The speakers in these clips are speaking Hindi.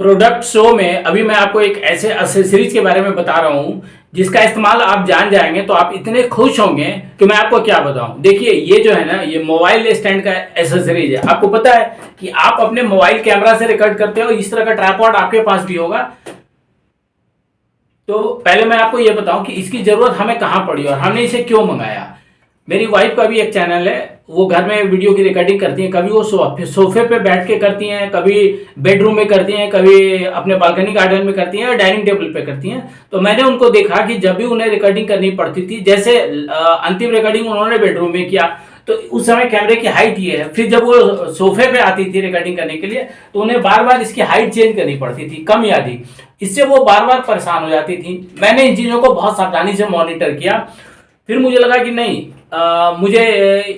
प्रोडक्ट शो में अभी मैं आपको एक ऐसे एक्सेसरीज के बारे में बता रहा हूँ जिसका इस्तेमाल आप जान जाएंगे तो आप इतने खुश होंगे कि मैं आपको क्या बताऊं। देखिए ये जो है ना, ये मोबाइल स्टैंड का एक्सेसरीज है। आपको पता है कि आप अपने मोबाइल कैमरा से रिकॉर्ड करते हो, इस तरह का ट्राइपॉड आपके पास भी होगा। तो पहले मैं आपको ये बताऊं कि इसकी जरूरत हमें कहाँ पड़ी और हमने इसे क्यों मंगाया। मेरी वाइफ का भी एक चैनल है, वो घर में वीडियो की रिकॉर्डिंग करती हैं। कभी वो सोफे पे बैठ के करती हैं, कभी बेडरूम में करती हैं, कभी अपने बालकनी गार्डन में करती हैं और डाइनिंग टेबल पे करती हैं। तो मैंने उनको देखा कि जब भी उन्हें रिकॉर्डिंग करनी पड़ती थी, जैसे अंतिम रिकॉर्डिंग उन्होंने बेडरूम में किया, तो उस समय कैमरे की हाइट ये है। फिर जब वो सोफे पे आती थी रिकॉर्डिंग करने के लिए तो उन्हें बार बार इसकी हाइट चेंज करनी पड़ती थी, कम या अधिक। इससे वो बार बार परेशान हो जाती थी। मैंने इन चीज़ों को बहुत सावधानी से मॉनिटर किया। फिर मुझे लगा कि नहीं, मुझे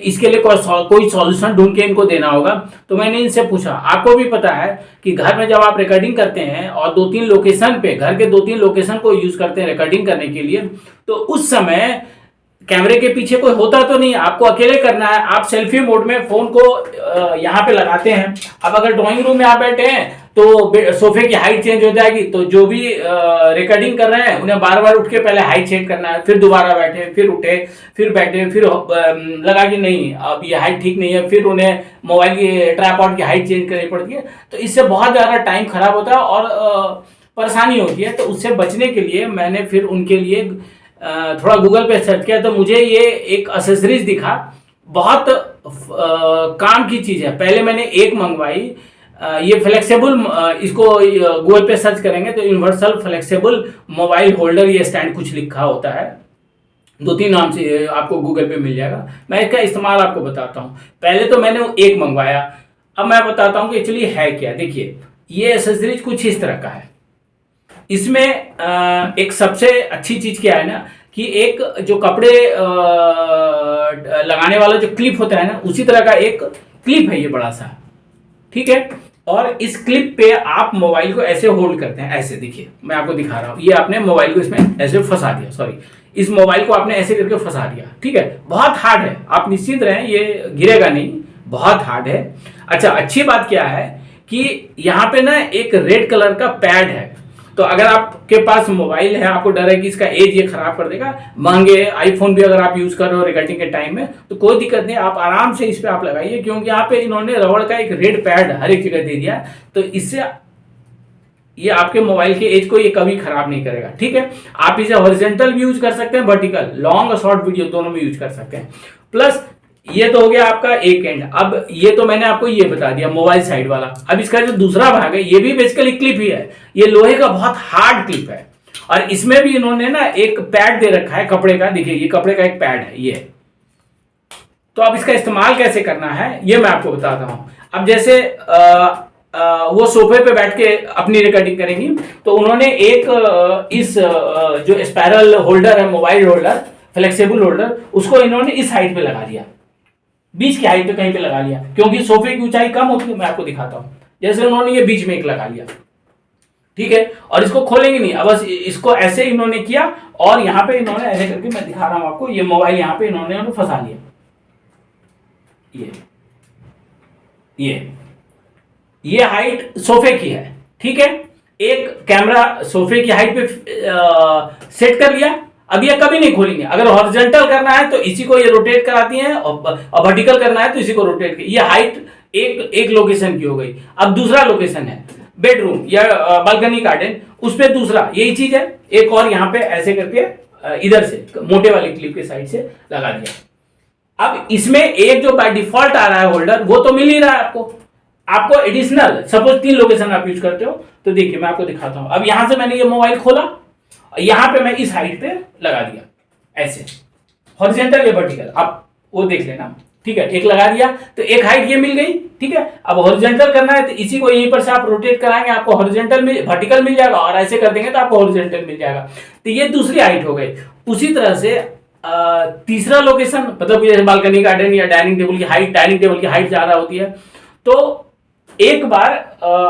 इसके लिए कोई सॉल्यूशन ढूंढ के इनको देना होगा। तो मैंने इनसे पूछा। आपको भी पता है कि घर में जब आप रिकॉर्डिंग करते हैं और दो तीन लोकेशन पे, घर के दो तीन लोकेशन को यूज करते हैं रिकॉर्डिंग करने के लिए, तो उस समय कैमरे के पीछे कोई होता तो नहीं, आपको अकेले करना है। आप सेल्फी मोड में फोन को यहाँ पे लगाते हैं। अब अगर ड्राइंग रूम में आप बैठे हैं तो सोफे की हाइट चेंज हो जाएगी, तो जो भी रिकॉर्डिंग कर रहे हैं उन्हें बार बार उठ के पहले हाइट चेंज करना है, फिर दोबारा बैठे, फिर उठे, फिर बैठे, फिर लगा कि नहीं अब ये हाइट ठीक नहीं है, फिर उन्हें मोबाइल की ट्राइपॉड की हाइट चेंज करनी पड़ती है। तो इससे बहुत ज़्यादा टाइम खराब होता है और परेशानी होती है। तो उससे बचने के लिए मैंने फिर उनके लिए थोड़ा गूगल पे सर्च किया, तो मुझे ये एक एक्सेसरीज दिखा। बहुत काम की चीज़ है। पहले मैंने एक मंगवाई, ये फ्लेक्सिबल, इसको गूगल पे सर्च करेंगे तो यूनिवर्सल फ्लेक्सिबल मोबाइल होल्डर ये स्टैंड कुछ लिखा होता है। दो तीन नाम से आपको गूगल पे मिल जाएगा। मैं इसका इस्तेमाल आपको बताता हूँ। पहले तो मैंने एक मंगवाया, अब मैं बताता हूँ कि एक्चुअली है क्या। देखिए ये एक्सेसरीज कुछ इस तरह का है। इसमें एक सबसे अच्छी चीज क्या है ना, कि एक जो कपड़े लगाने वाला जो क्लिप होता है ना, उसी तरह का एक क्लिप है ये बड़ा सा, ठीक है। और इस क्लिप पे आप मोबाइल को ऐसे होल्ड करते हैं, ऐसे। देखिए मैं आपको दिखा रहा हूं, ये आपने मोबाइल को इसमें ऐसे फंसा दिया, सॉरी, इस मोबाइल को आपने ऐसे करके फंसा दिया, ठीक है। बहुत हार्ड है, आप निश्चिंत रहें, ये गिरेगा नहीं, बहुत हार्ड है। अच्छा, अच्छी बात क्या है कि यहाँ पे ना एक रेड कलर का पैड है। तो अगर आपके पास मोबाइल है, आपको डर है कि इसका एज ये खराब कर देगा, महंगे आईफोन भी अगर आप यूज कर रहे हो रिकॉर्डिंग के टाइम में, तो कोई दिक्कत नहीं, आप आराम से इस पे आप लगाइए, क्योंकि यहाँ पे इन्होंने रबड़ का एक रेड पैड हर एक जगह दे दिया। तो इससे ये आपके मोबाइल के एज को ये कभी खराब नहीं करेगा, ठीक है। आप इसे हॉरिजॉन्टल भी यूज कर सकते हैं, वर्टिकल, लॉन्ग और शॉर्ट वीडियो दोनों में यूज कर सकते हैं। प्लस ये तो हो गया आपका एक एंड। अब ये तो मैंने आपको ये बता दिया मोबाइल साइड वाला। अब इसका जो दूसरा भाग है ये भी बेसिकली क्लिप ही है। ये लोहे का बहुत हार्ड क्लिप है और इसमें भी इन्होंने ना एक पैड दे रखा है कपड़े का। देखिए ये कपड़े का एक पैड है ये। तो अब इसका इस्तेमाल कैसे करना है ये मैं आपको बताता हूं। अब जैसे वो सोफे पे बैठ के अपनी रिकॉर्डिंग करेंगी, तो उन्होंने एक इस जो स्पाइरल होल्डर है, मोबाइल होल्डर, फ्लेक्सिबल होल्डर, उसको इन्होंने इस हाइट पे लगा दिया, बीच की हाइट पे कहीं पे लगा लिया, क्योंकि सोफे की ऊंचाई कम होती है। मैं आपको दिखाता हूं, जैसे उन्होंने ये बीच में एक लगा लिया, ठीक है। और इसको खोलेंगे नहीं, अब बस इसको ऐसे इन्होंने किया और यहां पे इन्होंने ऐसे करके, मैं दिखा रहा हूं आपको, ये मोबाइल यहां पे इन्होंने फंसा लिया। ये हाइट सोफे की है, ठीक है। एक कैमरा सोफे की हाइट पे सेट कर लिया। अब ये कभी नहीं खोलेंगे। अगर हॉरिजॉन्टल करना है तो इसी को ये रोटेट कराती हैं और वर्टिकल करना है तो इसी को रोटेट कर। ये हाइट एक लोकेशन की हो गई। अब दूसरा लोकेशन है बेडरूम या बालकनी गार्डन, उस पर दूसरा यही चीज है। एक और यहाँ पे ऐसे करके इधर से मोटे वाली क्लिप के साइड से लगा दिया। अब इसमें एक जो बाय डिफॉल्ट आ रहा है होल्डर, वो तो मिल ही रहा है आपको एडिशनल। सपोज 3 लोकेशन आप यूज करते हो, तो देखिए मैं आपको दिखाता हूं। अब यहां से मैंने ये मोबाइल खोला, यहां पे मैं इस हाइट पे लगा दिया ऐसे, हॉरिजॉन्टल या वर्टिकल, आप वो देख लेना, ठीक है। एक लगा दिया तो एक हाइट ये मिल गई, ठीक है। अब हॉरिजॉन्टल करना है तो इसी को यहीं पर से आप रोटेट कराएंगे, आपको हॉरिजॉन्टल मिल, वर्टिकल मिल जाएगा, और ऐसे कर देंगे तो आपको हॉरिजॉन्टल मिल जाएगा। तो ये दूसरी हाइट हो गई। उसी तरह से तीसरा लोकेशन, मतलब जैसे बालकनी गार्डन या डाइनिंग टेबल की हाइट, डाइनिंग टेबल की हाइट ज्यादा होती है, तो एक बार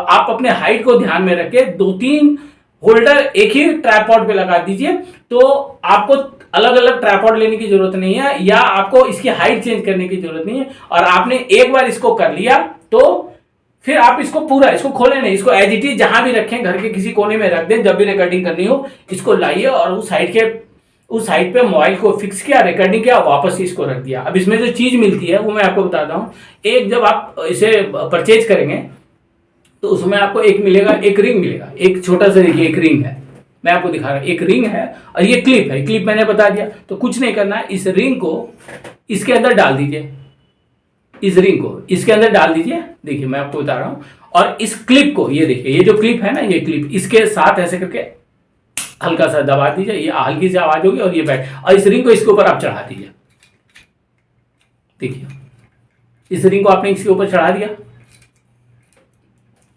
आप अपने हाइट को ध्यान में रख के 2-3 होल्डर एक ही ट्राइपॉड पे लगा दीजिए। तो आपको अलग अलग ट्राइपॉड लेने की जरूरत नहीं है, या आपको इसकी हाइट चेंज करने की जरूरत नहीं है। और आपने एक बार इसको कर लिया तो फिर आप इसको पूरा इसको खोले नहीं, इसको एज इट इज जहां भी रखें, घर के किसी कोने में रख दें, जब भी रिकॉर्डिंग करनी हो इसको लाइए और उस साइड पे मोबाइल को फिक्स किया, रिकॉर्डिंग किया, वापस इसको रख दिया। अब इसमें जो चीज मिलती है वो मैं आपको बताता हूँ। एक जब आप इसे परचेज करेंगे तो उसमें आपको एक रिंग मिलेगा, एक छोटा सा, देखिए एक रिंग है, मैं आपको दिखा रहा हूँ, एक रिंग है और ये क्लिप है, क्लिप मैंने बता दिया। तो कुछ नहीं करना है, इस रिंग को इसके अंदर डाल दीजिए, इस रिंग को इसके अंदर डाल दीजिए, देखिए मैं आपको बता रहा हूं। और इस क्लिप को, ये देखिए ये जो क्लिप है ना, ये क्लिप इसके साथ ऐसे करके हल्का सा दबा दीजिए, ये हल्की सी आवाज होगी और ये बैठ, और इस रिंग को इसके ऊपर आप चढ़ा दीजिए। देखिए इस रिंग को आपने इसके ऊपर चढ़ा दिया।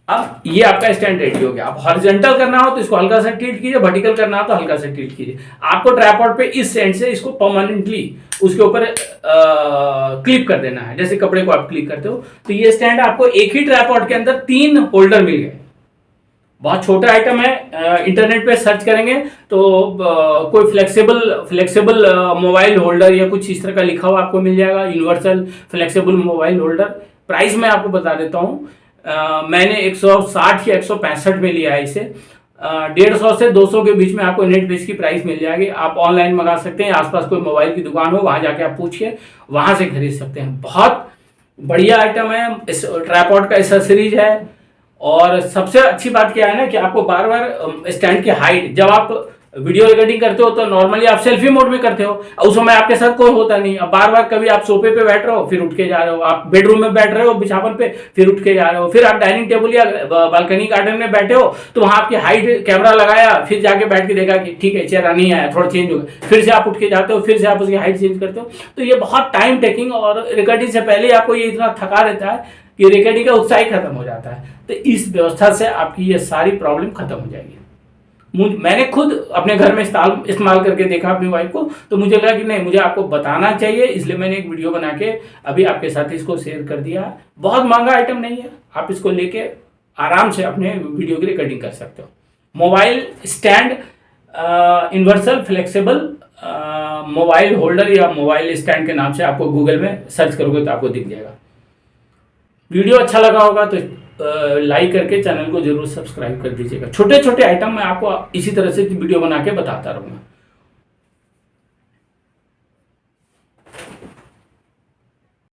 अब ये आपका स्टैंड रेडी हो गया। आप हॉरिजॉन्टल करना हो तो इसको हल्का सा टिल्ट कीजिए, वर्टिकल करना हो तो हल्का सा टिल्ट कीजिए। आपको ट्राइपॉड पे इस एंड से इसको परमानेंटली उसके ऊपर क्लिप कर देना है, जैसे कपड़े को आप क्लिप करते हो। तो ये स्टैंड आपको एक ही ट्राइपॉड के अंदर 3 होल्डर मिल गए। बहुत छोटा आइटम है, इंटरनेट पे सर्च करेंगे तो कोई फ्लेक्सिबल मोबाइल होल्डर या कुछ इस तरह का लिखा हुआ आपको मिल जाएगा, universal flexible mobile holder. Price मैं आपको बता देता हूँ, मैंने 160 या 165 में लिया है इसे। 150 से 200 के बीच में आपको नेट पे इसकी प्राइस मिल जाएगी। आप ऑनलाइन मंगा सकते हैं, आसपास कोई मोबाइल की दुकान हो वहां जाके आप पूछिए, वहां से खरीद सकते हैं। बहुत बढ़िया आइटम है, इस ट्राइपॉड का एसेसरीज है। और सबसे अच्छी बात क्या है ना कि आपको बार बार स्टैंड की हाइट, जब आप वीडियो रिकॉर्डिंग करते हो तो नॉर्मली आप सेल्फी मोड में करते हो, उस समय आपके साथ कोई होता नहीं। अब बार बार कभी आप सोफे पे बैठ रहे हो फिर उठ के जा रहे हो, आप बेडरूम में बैठ रहे हो बिछावन पे फिर उठ के जा रहे हो, फिर आप डाइनिंग टेबल या बालकनी गार्डन में बैठे हो तो वहां आपकी हाइट कैमरा लगाया, फिर जाके बैठ के देखा कि ठीक है चेहरा नहीं आया, थोड़ा चेंज हो गया, फिर से आप उठ के जाते हो, फिर से आप उसकी हाइट चेंज करते हो। तो ये बहुत टाइम टेकिंग, और रिकॉर्डिंग से पहले आपको ये इतना थका रहता है कि रिकॉर्डिंग का उत्साह ही खत्म हो जाता है। तो इस व्यवस्था से आपकी ये सारी प्रॉब्लम खत्म हो जाएगी। मैंने खुद अपने घर में इस्तेमाल करके देखा अपनी वाइफ को, तो मुझे लगा कि नहीं, मुझे आपको बताना चाहिए, इसलिए मैंने एक वीडियो बना के अभी आपके साथ इसको शेयर कर दिया। बहुत महंगा आइटम नहीं है, आप इसको लेके आराम से अपने वीडियो की रिकॉर्डिंग कर सकते हो। Mobile stand universal flexible mobile holder या मोबाइल स्टैंड के नाम से आपको गूगल में सर्च करोगे तो आपको दिख जाएगा। वीडियो अच्छा लगा होगा तो लाइक करके चैनल को जरूर सब्सक्राइब कर दीजिएगा। छोटे छोटे आइटम मैं आपको इसी तरह से वीडियो बना के बताता रहूँगा।